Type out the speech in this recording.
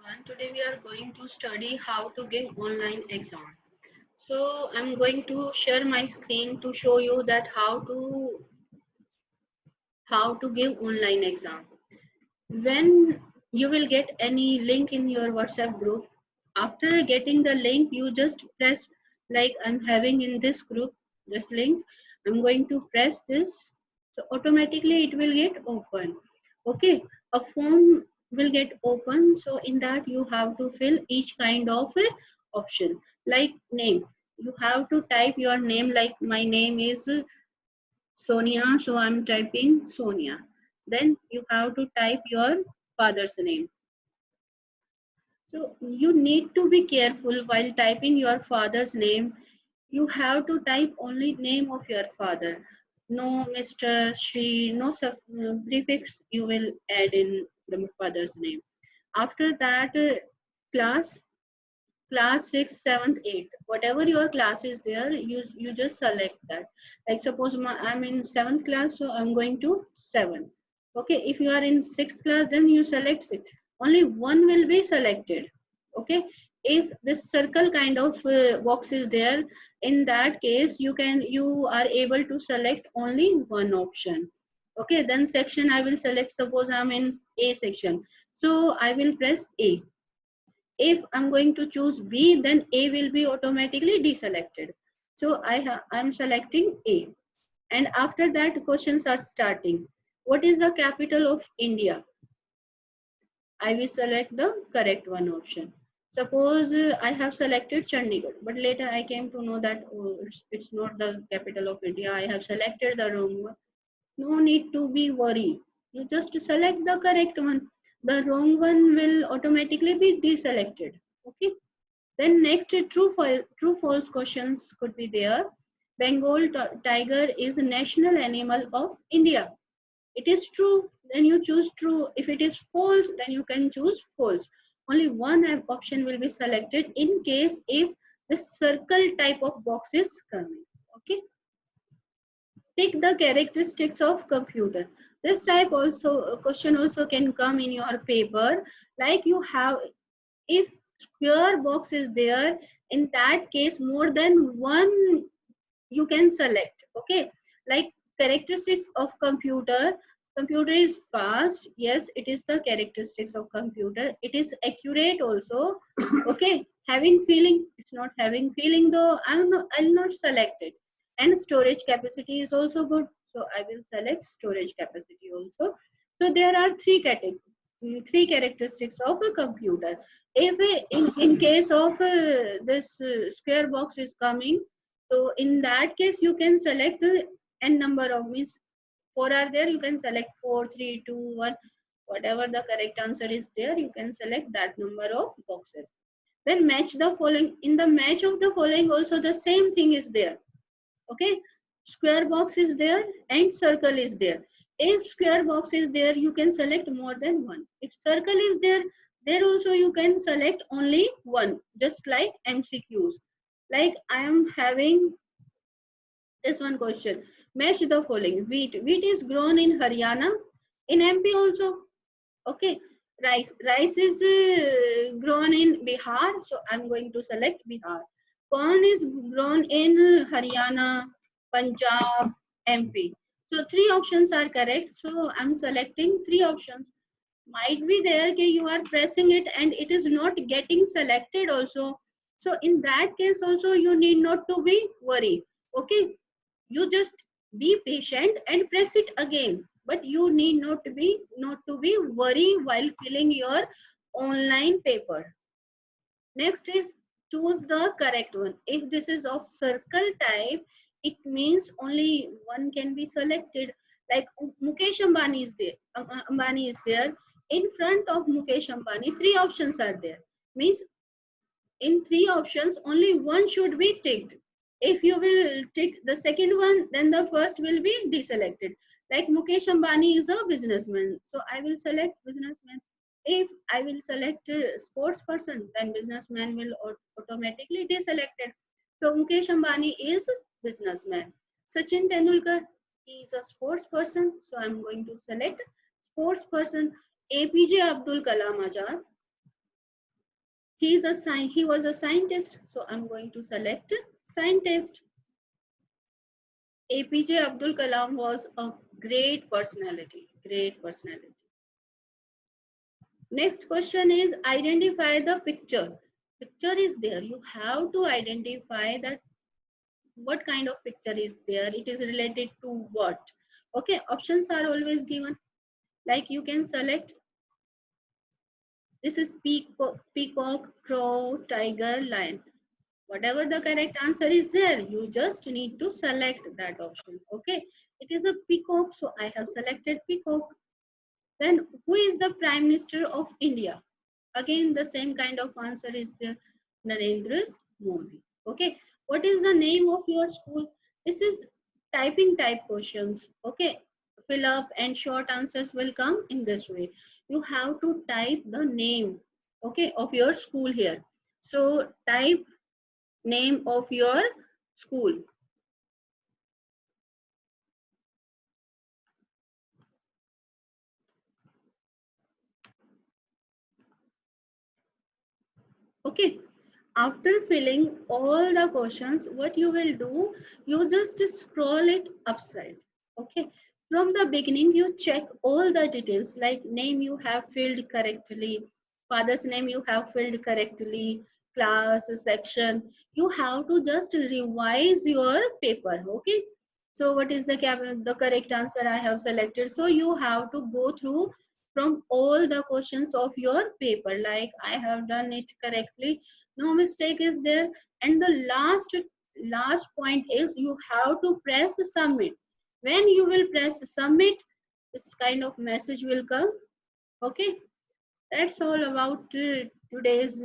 everyone. Today we are going to study how to give online exam. So I'm going to share my screen to show you that how to give online exam. When you will get any link in your WhatsApp group, after getting the link, you just press like I'm having in this group this link. I'm going to press this, so automatically it will get open. Okay, a form will get open. So in that you have to fill each kind of option like name. You have to type your name like my name is Sonia, so I'm typing Sonia. Then you have to type your father's name. So you need to be careful while typing your father's name. You have to type only name of your father. No Mr. Shri, no prefix you will add in the father's name. After that, class 6th 7th 8th, whatever your class is there, you just select that. Like suppose I'm in 7th class, so I'm going to 7. Okay, if you are in 6th class, then you select 6. Only one will be selected. Okay, if this circle kind of box is there, in that case you are able to select only one option. Okay, then section I will select, suppose I'm in A section, so I will press A. If I'm going to choose B, then A will be automatically deselected. So I'm selecting A. And after that, questions are starting. What is the capital of India? I will select the correct one option. Suppose I have selected Chandigarh, but later I came to know that it's not the capital of India. I have selected the wrong one. No need to be worried. You just select the correct one. The wrong one will automatically be deselected. Okay. Then next, true false questions could be there. Bengal tiger is the national animal of India. It is true, then you choose true. If it is false, then you can choose false. Only one option will be selected in case if the circle type of box is coming. Okay. Take the characteristics of computer. This type also question also can come in your paper. Like you have, if square box is there, in that case more than one you can select. Okay, like characteristics of computer is fast. Yes, it is the characteristics of computer. It is accurate also. Okay, having feeling, it's not having feeling though, I'll not select it. And storage capacity is also good, so I will select storage capacity also. So there are three characteristics of a computer. If in case of this square box is coming, so in that case you can select n number of, means 4 are there, you can select 4, 3, 2, 1, whatever the correct answer is there, you can select that number of boxes. Then match the following. In the match of the following also the same thing is there. Okay, square box is there and circle is there. If square box is there, you can select more than one. If circle is there, there also you can select only one, just like MCQs. Like I am having this one question. Match the following. Wheat is grown in Haryana, in MP also. Okay, rice is grown in Bihar, so I'm going to select Bihar. Corn is grown in Haryana, Punjab, MP. So three options are correct, so I'm selecting three options. Might be there that you are pressing it and it is not getting selected also, so in that case also you need not to be worried. Okay, you just be patient and press it again, but you need not to be worried while filling your online paper. Next is choose the correct one. If this is of circle type, it means only one can be selected. Like Mukesh Ambani is there. Ambani is there. In front of Mukesh Ambani, three options are there. Means in three options, only one should be ticked. If you will tick the second one, then the first will be deselected. Like Mukesh Ambani is a businessman, so I will select businessman. If I will select sports person, then businessman will automatically deselected. So Mukesh Ambani is businessman. Sachin Tendulkar, he is a sports person, so I'm going to select sports person. APJ Abdul Kalam Azad, He was a scientist, so I'm going to select scientist. APJ Abdul Kalam was a great personality. Great personality. Next question is identify the picture. Picture is there. You have to identify that what kind of picture is there. It is related to what. Okay, options are always given. Like you can select this is peacock, crow, tiger, lion. Whatever the correct answer is there, you just need to select that option. Okay, it is a peacock, so I have selected peacock. Then who is the Prime Minister of India? Again, the same kind of answer is the Narendra Modi. Okay, what is the name of your school? This is typing type questions. Okay, fill up and short answers will come in this way. You have to type the name, okay, of your school here. So type name of your school. Okay, after filling all the questions, what you will do, you just scroll it upside. Okay, from the beginning you check all the details like name you have filled correctly, father's name you have filled correctly, class, section. You have to just revise your paper. Okay, so what is the correct answer I have selected? So you have to go through from all the questions of your paper, like I have done it correctly, no mistake is there. And the last point is you have to press submit. When you will press submit, this kind of message will come. Okay, that's all about today's